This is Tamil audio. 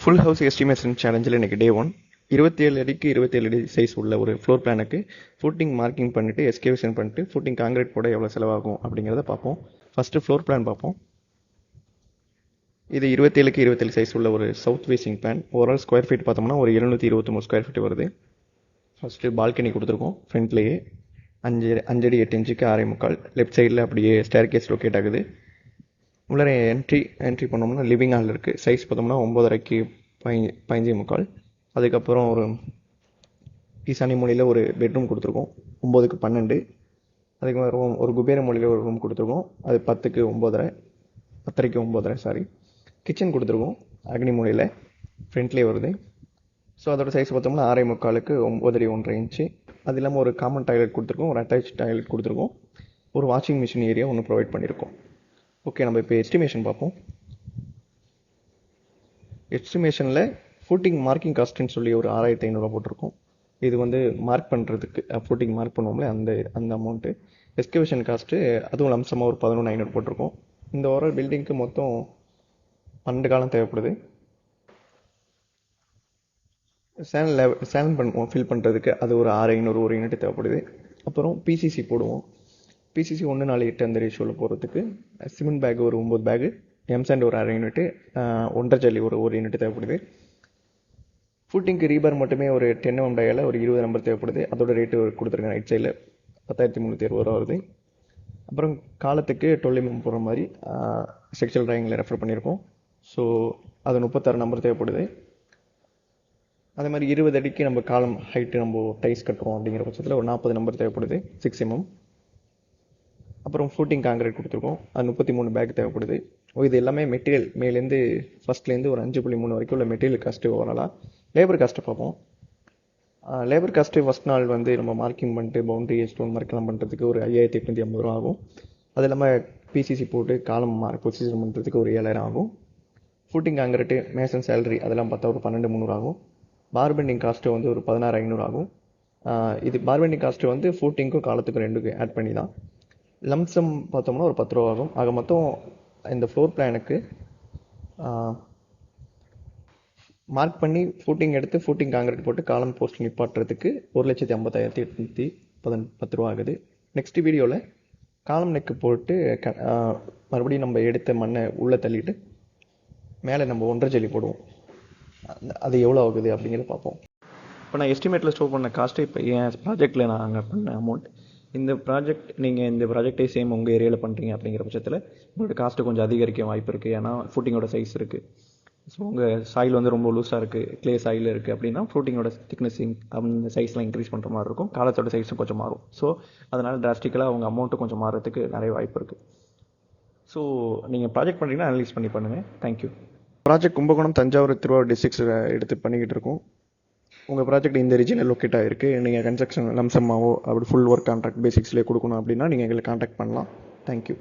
ஃபுல் ஹவுஸ் எஸ்டிமேஷன் சேலஞ்சில் இன்றைக்கி டே 1 27 அடிக்கு 27 அடி சைஸ் உள்ள ஒரு ஃப்ளோர் பிளானுக்கு ஃபுட்டிங் மார்க்கிங் பண்ணிவிட்டு எஸ்கேவேஷன் பண்ணிட்டு ஃபுட்டிங் காங்கிரீட் போட எவ்வளோ செலவாகும் அப்படிங்கிறத பார்ப்போம். ஃபஸ்ட்டு ஃப்ளோர் பிளான் பார்ப்போம். இது 27க்கு 27 சைஸ் உள்ள ஒரு south facing plan. Overall square feet பார்த்தோம்னா ஒரு 723 ஸ்கொயர் ஃபீட் வருது. ஃபஸ்ட்டு பால்கனி கொடுத்துருக்கோம். ஃப்ரண்ட்லேயே 5 அடி 8 இன்ச்சுக்கு 6.25. லெஃப்ட் சைடில் அப்படியே ஸ்டேர் கேஸ் லொக்கேட் ஆகுது. உள்ளே என்ட்ரி பண்ணோம்னா லிவிங் ஹால் இருக்குது. சைஸ் பார்த்தோம்னா 9.5க்கு 15.25. அதுக்கப்புறம் ஒரு ஈசானி மூலையில் ஒரு பெட்ரூம் கொடுத்துருக்கோம். 9க்கு 12. அதுக்கப்புறம் ஒரு குபேர மூலையில் ஒரு ரூம் கொடுத்துருக்கோம். அது 10க்கு 9.5, 10.5க்கு 9.5 சாரி. கிச்சன் கொடுத்துருக்கோம் அக்னி மூலையில் ஃப்ரண்ட்லேயே வருது. ஸோ அதோட சைஸ் பார்த்தோம்னா 6.25க்கு 9 அடி 1.5 இன்ச்சு. அது இல்லாமல் ஒரு காமன் டாய்லெட் கொடுத்துருக்கோம், ஒரு அட்டாச் டாய்லெட் கொடுத்துருக்கோம், ஒரு வாஷிங் மிஷின் ஏரியா ஒன்று ப்ரொவைட் பண்ணியிருக்கோம். ஓகே, நம்ம இப்போ எஸ்டிமேஷன் பார்ப்போம். எஸ்டிமேஷனில் ஃபுட்டிங் மார்க்கிங் காஸ்ட்டுன்னு சொல்லி ஒரு 6,500 போட்டிருக்கோம். இது வந்து மார்க் பண்ணுறதுக்கு ஃபுட்டிங் மார்க் பண்ணுவோம்ல அந்த அமௌண்ட்டு. எஸ்கவேஷன் காஸ்ட்டு அதுவும் லம்சமாக ஒரு 11,500 போட்டிருக்கோம். இந்த ஓவரால் பில்டிங்க்கு மொத்தம் 12 காலம் தேவைப்படுது. சேனல் பண்ணுவோம் ஃபில் பண்ணுறதுக்கு, அது ஒரு 6,500 ஒரு யூனிட் தேவைப்படுது. அப்புறம் பிசிசி போடுவோம். பிசிசி 1:8 அந்த ரேஷியோவில் போகிறதுக்கு சிமெண்ட் பேக் ஒரு 9 பேகு, எம்சாண்ட் ஒரு 1/2 யூனிட்டு, 1.5 ஜல்லி ஒரு யூனிட் தேவைப்படுது. ஃபுட்டிங்க்கு ரீபார் மட்டுமே ஒரு 10 mm டயால ஒரு 20 நம்பர் தேவைப்படுது. அதோட ரேட்டு கொடுத்துருக்கேன் ரைட் சைடில் 10,360 வருது. அப்புறம் காலத்துக்கு 12 mm போடுற மாதிரி ஸ்ட்ரக்சரல் ட்ராயிங்கில் ரெஃபர் பண்ணியிருக்கோம். ஸோ அது 36 நம்பர் தேவைப்படுது. அதே மாதிரி 20 அடிக்கு நம்ம காலம் ஹைட்டு நம்ம டைஸ் கட்டுறோம் அப்படிங்கிற பட்சத்தில் ஒரு 40 நம்பர் தேவைப்படுது, 6 mm. அப்புறம் ஃபுட்டிங் காங்கிரீட் கொடுத்துருக்கோம், அது 33 பேக் தேவைப்படுது. இது எல்லாமே மெட்டீரியல் மேலேருந்து ஃபஸ்ட்லேருந்து ஒரு 5.3 வரைக்கும் உள்ள மெட்டீரியல் காஸ்ட்டு ஓவராலாக. லேபர் காஸ்ட்டை பார்ப்போம். லேபர் காஸ்ட்டு ஃபஸ்ட் நாள் வந்து நம்ம மார்க்கிங் பண்ணிட்டு பவுண்டரி ஸ்டோன் மார்க்கெல்லாம் பண்ணுறதுக்கு ஒரு 5,850 ரூபா ஆகும். அது இல்லாமல் பிசிசி போட்டு காலம் பொசிஷன் பண்ணுறதுக்கு ஒரு 7,000 ஆகும். ஃபுட்டிங் காங்கிரீட்டு மேசன் சேலரி அதெல்லாம் பார்த்தா ஒரு 12,300 ஆகும். பார்பெண்டிங் காஸ்ட்டு வந்து ஒரு 16,500 ஆகும். இது பார்பெண்டிங் காஸ்ட்டு வந்து ஃபுட்டிங்க்கும் காலத்துக்கும் ரெண்டுக்கும் ஆட் பண்ணி தான். லம்சம் பார்த்தோம்னா ஒரு 10 ரூபா ஆகும். ஆக மொத்தம் இந்த ஃப்ளோர் பிளானுக்கு மார்க் பண்ணி ஃபுட்டிங் எடுத்து ஃபுட்டிங் காங்கிரீட் போட்டு காலம் போஸ்ட் நிப்பாட்டுறதுக்கு 1,50,810 ரூபா ஆகுது. நெக்ஸ்ட் வீடியோவில் காலம் நெக்கு போட்டு மறுபடியும் நம்ம எடுத்த மண்ணை உள்ளே தள்ளிட்டு மேலே நம்ம 1.5 ஜல்லி போடுவோம். அது எவ்வளோ ஆகுது அப்படிங்கிறத பார்ப்போம். இப்போ நான் எஸ்டிமேட்டில் ஸ்டோர் பண்ண காஸ்ட்டு இப்போ என் ப்ராஜெக்டில் நான் அங்கே பண்ண அமௌண்ட். இந்த ப்ராஜெக்டே சேம் உங்கள் ஏரியாவில் பண்ணுறீங்க அப்படிங்கிற பட்சத்தில் உங்களோட காஸ்ட்டு கொஞ்சம் அதிகரிக்க வாய்ப்பு இருக்குது. ஏன்னா ஃபுட்டிங்கோட சைஸ் இருக்குது. ஸோ உங்கள் சாயில் வந்து ரொம்ப லூஸாக இருக்குது, க்ளே சாயில் இருக்குது அப்படின்னா ஃபுட்டிங்கோட திக்னஸிங் அந்த சைஸ்லாம் இன்க்ரீஸ் பண்ணுற மாதிரி இருக்கும். காலத்தோட சைஸும் கொஞ்சம் மாறும். ஸோ அதனால் டிராஸ்டிக்கலாக அவங்க அமௌண்ட்டு கொஞ்சம் மாறுறதுக்கு நிறைய வாய்ப்பு இருக்குது. ஸோ நீங்கள் ப்ராஜெக்ட் பண்ணுறீங்கன்னா அனலைஸ் பண்ணி பண்ணுங்கள். தேங்க்யூ. ப்ராஜெக்ட் கும்பகோணம், தஞ்சாவூர், திருவாரூர் டிஸ்ட்ரிக்ஸில் எடுத்து பண்ணிக்கிட்டு இருக்கோம். உங்கள் ப்ராஜெக்ட் இந்த ரீஜனில் லொக்கேட் ஆகிருக்கு. நீங்கள் கன்ஸ்ட்ரக்ஷன் லம்சம்மாவோ அப்படி ஃபுல் ஒர்க் கான்ட்ராக்ட் பேசிக்ஸ்லேயே கொடுக்கணும் அப்படின்னா நீங்கள் எங்களை கான்டாக்ட் பண்ணலாம். தேங்க்யூ.